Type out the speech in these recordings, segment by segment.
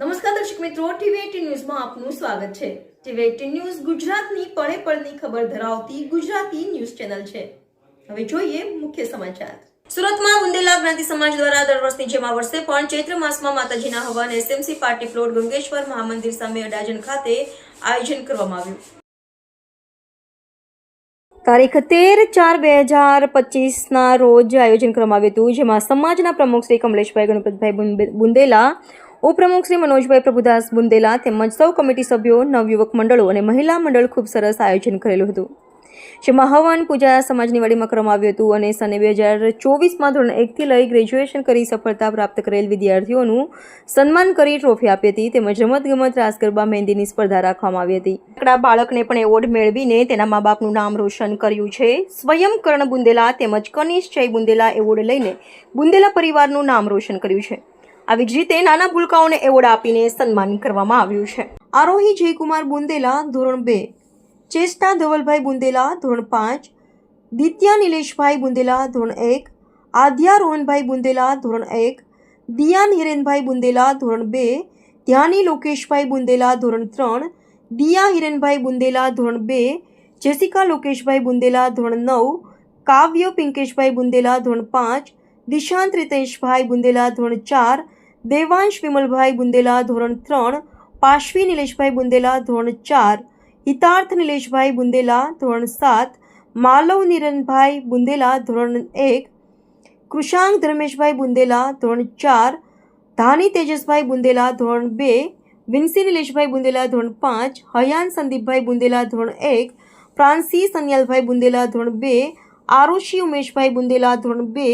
નમસ્કાર દર્શક મિત્રો, ટીવી18 ન્યૂઝમાં આપનું સ્વાગત છે। ટીવી18 ન્યૂઝ ગુજરાતની પળે પળની ખબર ધરાવતી ગુજરાતી ન્યૂઝ ચેનલ છે। હવે જોઈએ મુખ્ય સમાચાર। સુરતમાં બુંદેલા જ્ઞાતિ સમાજ દ્વારા દર વર્ષની જેમ આ વર્ષે પણ ચૈત્ર માસમાં માતાજીના હવન એસએમસી પાર્ટી પ્લોટ ગંગેશ્વર મહામંદિર સામે અડાજણ ખાતે આયોજન કરવામાં આવ્યું। તારીખ 13/4/2025 રોજ આયોજન કરવામાં આવ્યું હતું, જેમાં સમાજના પ્રમુખ શ્રી કમલેશભાઈ ગણપતભાઈ બુંદેલા, ઉપપ્રમુખ શ્રી મનોજભાઈ પ્રભુદાસ બુંદેલા તેમજ સૌ કમિટી સભ્યો, નવયુવક મંડળો અને મહિલા મંડળ ખૂબ સરસ આયોજન કરેલું હતું, જેમાં હવન પૂજા સમાજની વાડીમાં કરવામાં આવ્યું હતું અને સને 2024માં ધોરણ 1 થી લઈ ગ્રેજ્યુએશન કરી સફળતા પ્રાપ્ત કરેલ વિદ્યાર્થીઓનું સન્માન કરી ટ્રોફી આપી હતી તેમજ રમતગમત, રાસ ગરબા, મહેંદીની સ્પર્ધા રાખવામાં આવી હતી। એકડા બાળકને પણ એવોર્ડ મેળવીને તેના મા બાપનું નામ રોશન કર્યું છે। સ્વયં કરણ બુંદેલા તેમજ કનિષ જય બુંદેલા એવોર્ડ લઈને બુંદેલા પરિવારનું નામ રોશન કર્યું છે। આવી જ રીતે નાના ભૂલકાઓને એવોર્ડ આપીને સન્માન કરવામાં આવ્યું છે। આરોહી જયકુમાર બુંદેલા ધોરણ 2, ચેષ્ટા ધવલભાઈ બુંદેલા ધોરણ 5, દિત્યા નિલેશભાઈ બુંદેલા ધોરણ 1, આદ્યા રોહનભાઈ બુંદેલા ધોરણ 1, દિયાન હિરેનભાઈ બુંદેલા ધોરણ 2, ધ્યાની લોકેશભાઈ બુંદેલા ધોરણ 3, દિયા હિરેનભાઈ બુંદેલા ધોરણ 2, જેસિકા લોકેશભાઈ બુંદેલા ધોરણ 9, કાવ્ય પિંકેશભાઈ બુંદેલા ધોરણ 5, દિશાંત રીતેશભાઈ બુંદેલા ધોરણ 4, દેવાંશ વિમલભાઈ બુંદેલા ધોરણ 3, પાશ્વી નિલેશભાઈ બુંદેલા ધોરણ 4, હિતાર્થ નિલેશભાઈ બુંદેલા ધોરણ 7, માલવ નિરનભાઈ બુંદેલા ધોરણ 1, કૃષાંક ધર્મેશભાઈ બુંદેલા ધોરણ 4, ધાની તેજસભાઈ બુંદેલા ધોરણ 2, વિન્સી નિલેશભાઈ બુંદેલા ધોરણ 5, હયાન સંદીપભાઈ બુંદેલા ધોરણ 1, પ્રાંસી સન્યાલભાઈ બુંદેલા ધોરણ 2, આરુષી ઉમેશભાઈ બુંદેલા ધોરણ 2,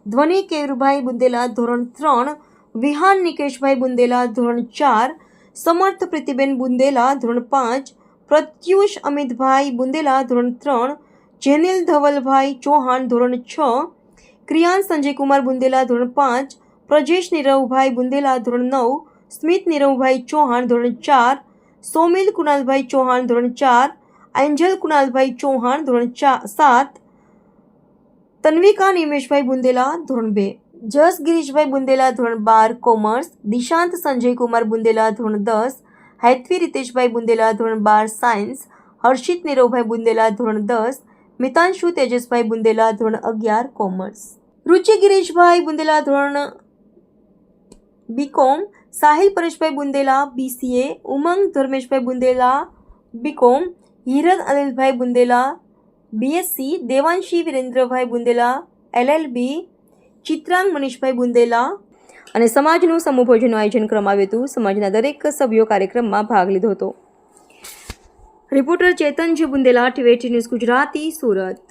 ધ્વનિ કેયુરભાઈ બુંદેલા ધોરણ 3, વિહાન નિકેશભાઈ બુંદેલા ધોરણ 4, સમર્થ પ્રીતિબેન બુંદેલા ધોરણ 5, પ્રત્યુષ અમિતભાઈ બુંદેલા ધોરણ 3, જેનિલ ધવલભાઈ ચૌહાણ ધોરણ 6, ક્રિયાન સંજયકુમાર બુંદેલા ધોરણ 5, પ્રજેશ નીરવભાઈ બુંદેલા ધોરણ 9, સ્મિત નીરવભાઈ ચૌહાણ ધોરણ 4, સોમિલ કુણાલભાઈ ચૌહાણ ધોરણ 4, એન્જલ કુણાલભાઈ ચૌહાણ ધોરણ 7, તન્વિકા નિમેશભાઈ બુંદેલા ધોરણ 2, જસ ગિરીશભાઈ બુંદેલા ધોરણ 12 કોમર્સ, દિશાંત સંજયકુમાર બુંદેલા ધોરણ 10, હૈત્વી રીતેશભાઈ બુંદેલા ધોરણ 12 સાયન્સ, હર્ષિત નીરવભાઈ બુંદેલા ધોરણ 10, મિતાંશુ તેજસભાઈ બુંદેલા ધોરણ 11 કોમર્સ, રુચિ ગિરીશભાઈ બુંદેલા ધોરણ બીકોમ, સાહિલ પરેશભાઈ બુંદેલા BCA, ઉમંગ ધર્મેશભાઈ બુંદેલા બીકોમ, હિરન અનિલભાઈ બુંદેલા BSc, દેવાંશી વિરેન્દ્રભાઈ બુંદેલા LLB, ચિત્રાંગ મનીષભાઈ બુંદેલા અને સમાજનું સમૂહ ભોજનનું આયોજન કરવામાં આવ્યું હતું। સમાજના દરેક સભ્યો કાર્યક્રમમાં ભાગ લીધો હતો। Reporter ચેતનજી Bundela, ટીવી18 news Gujarati, Surat.